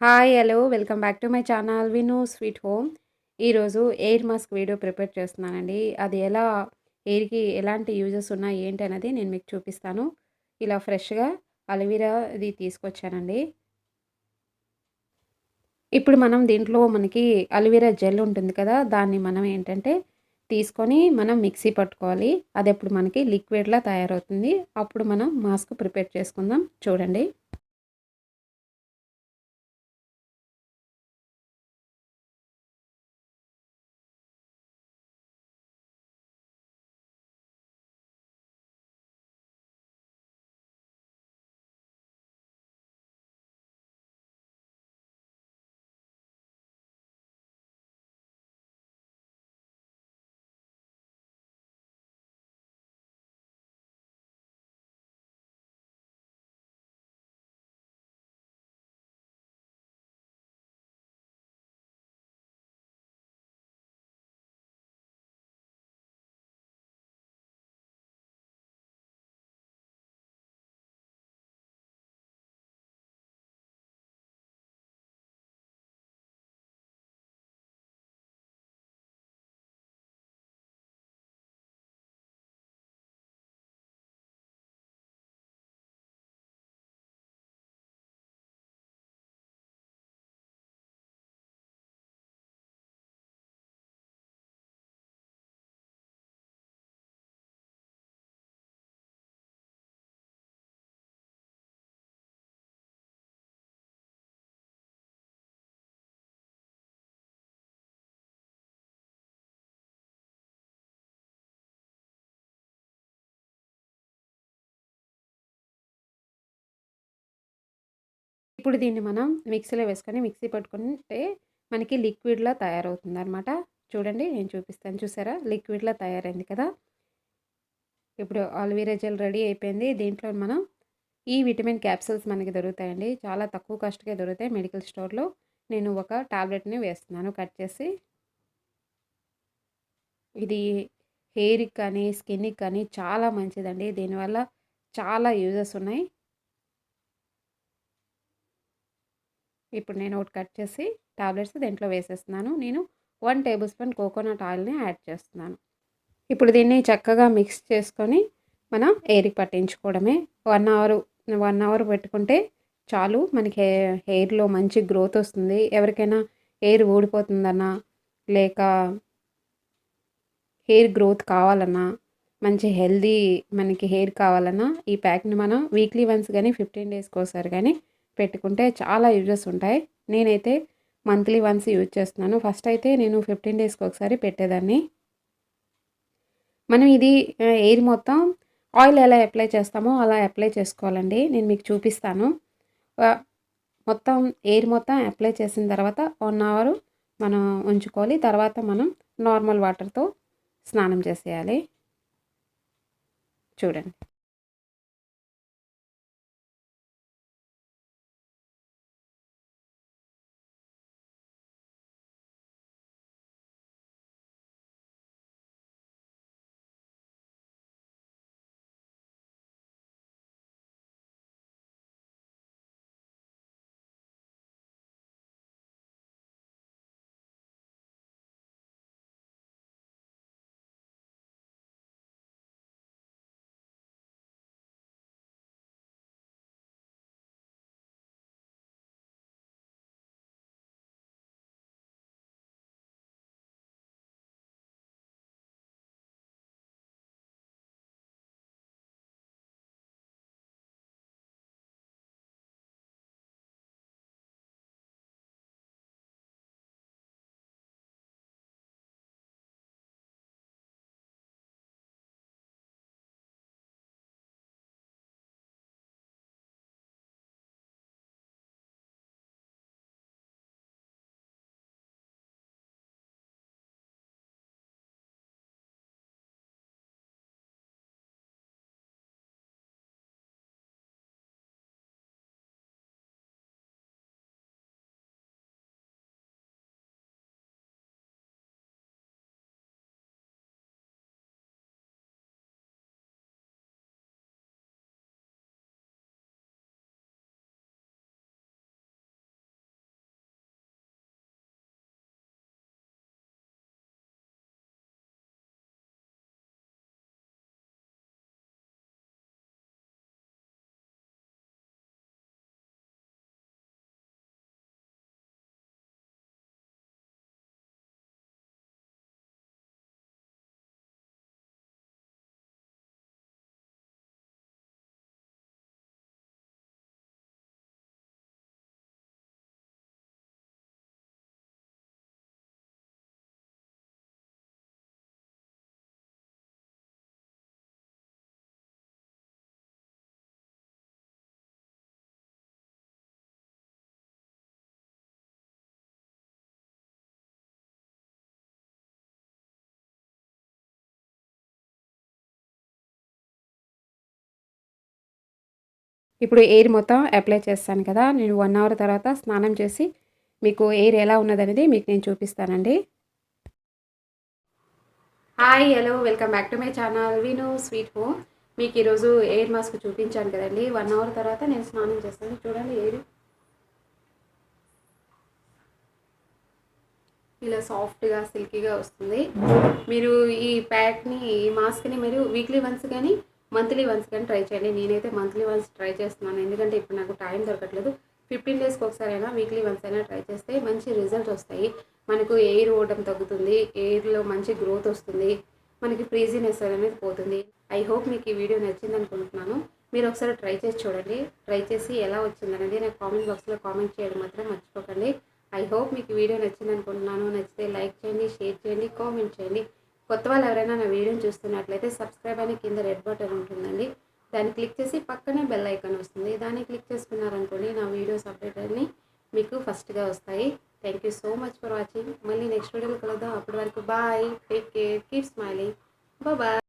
Hi! Hello! Welcome back to my channel విను sweet home. ఈరోజు air mask video prepare చేస్తున్నానండి. అది ఎలా ఎయిర్‌కి ఎలాంటి యూజెస్ ఉన్నాయి ఏంటి అనేది నేను మీకు చూపిస్తాను. ఇలా ఫ్రెష్‌గా అలోవెరాది తీసుకొచ్చానండి. ఇప్పుడు మనం దీంట్లో మనకి అలోవెరా జెల్ ఉంటుంది కదా! దాన్ని మనం ఏంటంటే తీసుకొని మనం మిక్సీ పట్టుకోవాలి. అదప్పుడు మనకి లిక్విడ్‌లా తయారవుతుంది. అప్పుడు మనం మాస్క్ ప్రిపేర్ చేసుకుందాం చూడండి. ఇప్పుడు దీన్ని మనం మిక్సీలో వేసుకొని మిక్సీ పట్టుకుంటే మనకి లిక్విడ్‌లా తయారవుతుందనమాట. చూడండి నేను చూపిస్తాను చూసారా? లిక్విడ్‌లా తయారైంది కదా! ఇప్పుడు అలోవెరా జెల్ రెడీ అయిపోయింది. దీంట్లో మనం ఈ విటమిన్ క్యాప్సూల్స్ మనకి దొరుకుతాయండి. చాలా తక్కువ కాస్ట్‌కే దొరుకుతాయి మెడికల్ స్టోర్‌లో. నేను ఒక టాబ్లెట్‌ని వేస్తున్నాను కట్ చేసి. ఇది హెయిర్‌కి కానీ, స్కిన్‌కి కానీ చాలా మంచిదండి. దీనివల్ల చాలా యూజెస్ ఉన్నాయి. ఇప్పుడు నేను ఒకటి కట్ చేసి టాబ్లెట్స్ దీంట్లో వేసేస్తున్నాను. నేను 1 టేబుల్ స్పూన్ కోకోనట్ ఆయిల్‌ని యాడ్ చేస్తున్నాను. ఇప్పుడు దీన్ని చక్కగా మిక్స్ చేసుకొని మనం హెయిర్‌కి పట్టించుకోవడమే. 1 అవర్ 1 అవర్ పెట్టుకుంటే చాలు. మనకి హెయిర్‌లో మంచి గ్రోత్ వస్తుంది. ఎవరికైనా హెయిర్ ఊడిపోతుందన్నా, లేక హెయిర్ గ్రోత్ కావాలన్నా, మంచి హెల్తీ మనకి హెయిర్ కావాలన్నా ఈ ప్యాక్‌ని మనం వీక్లీ వన్స్ గానీ, 15 డేస్‌కోసారి గానీ పెట్టుకుంటే చాలా యూజెస్ ఉంటాయి. నేనైతే మంత్లీ వన్స్ యూజ్ చేస్తున్నాను. ఫస్ట్ అయితే నేను 15 డేస్‌కి ఒకసారి పెట్టేదాన్ని. మనం ఇది ఎయిర్ మొత్తం ఆయిల్ ఎలా అప్లై చేస్తామో అలా అప్లై చేసుకోవాలండి. నేను మీకు చూపిస్తాను. ఆహ్, మొత్తం ఎయిర్ మొత్తం అప్లై చేసిన తర్వాత 1 అవర్ మనం ఉంచుకోవాలి. తర్వాత మనం నార్మల్ వాటర్‌తో స్నానం చేసేయాలి. చూడండి. ఇప్పుడు ఎయిర్ మొత్తం అప్లై చేస్తాను కదా, నేను 1 అవర్ తర్వాత స్నానం చేసి మీకు ఎయిర్ ఎలా ఉన్నదనేది మీకు నేను చూపిస్తానండి. Hi, hello, welcome back to my channel విను స్వీట్ హోమ్. మీకు ఈరోజు ఎయిర్ మాస్క్ చూపించాను కదండి. 1 అవర్ తర్వాత నేను స్నానం చేస్తాను. చూడండి, ఎయిర్ ఇలా సాఫ్ట్గా సిల్కీగా వస్తుంది. మీరు ఈ ప్యాక్ని, ఈ మాస్క్ని మీరు వీక్లీ వన్స్ కానీ మంత్లీ వన్స్ కానీ ట్రై చేయండి. నేనైతే మంత్లీ వన్స్ ట్రై చేస్తున్నాను, ఎందుకంటే ఇప్పుడు నాకు టైం దొరకట్లేదు. 15 డేస్కి ఒకసారి అయినా, వీక్లీ వన్స్ అయినా ట్రై చేస్తే మంచి రిజల్ట్ వస్తాయి. మనకు ఎయిర్ ఓడడం తగ్గుతుంది, ఎయిర్లో మంచి గ్రోత్ వస్తుంది, మనకి ఫ్రీజీనెస్ అనేది పోతుంది. ఐ హోప్ మీకు ఈ వీడియో నచ్చింది అనుకుంటున్నాను. మీరు ఒకసారి ట్రై చేసి చూడండి. ట్రై చేసి ఎలా వచ్చిందనేది నాకు కామెంట్ బాక్స్లో కామెంట్ చేయడం మాత్రం మర్చిపోకండి. ఐ హోప్ మీకు వీడియో నచ్చింది అనుకుంటున్నాను. నచ్చితే లైక్ చేయండి, షేర్ చేయండి, కామెంట్ చేయండి. కొత్త వాళ్ళు ఎవరైనా నా వీడియోని చూస్తున్నట్లయితే సబ్స్క్రైబ్ అని కింద రెడ్ బటన్ ఉంటుందండి, దాన్ని క్లిక్ చేసి పక్కనే బెల్ ఐకాన్ వస్తుంది, దాన్ని క్లిక్ చేసుకున్నారనుకోండి నా వీడియోస్ అప్డేట్ అన్ని మీకు ఫస్ట్గా వస్తాయి. Thank you so much for watching. మళ్ళీ నెక్స్ట్ వీడియోలో కలుద్దాం. అప్పటి వరకు bye, take care, keep smiling, bye.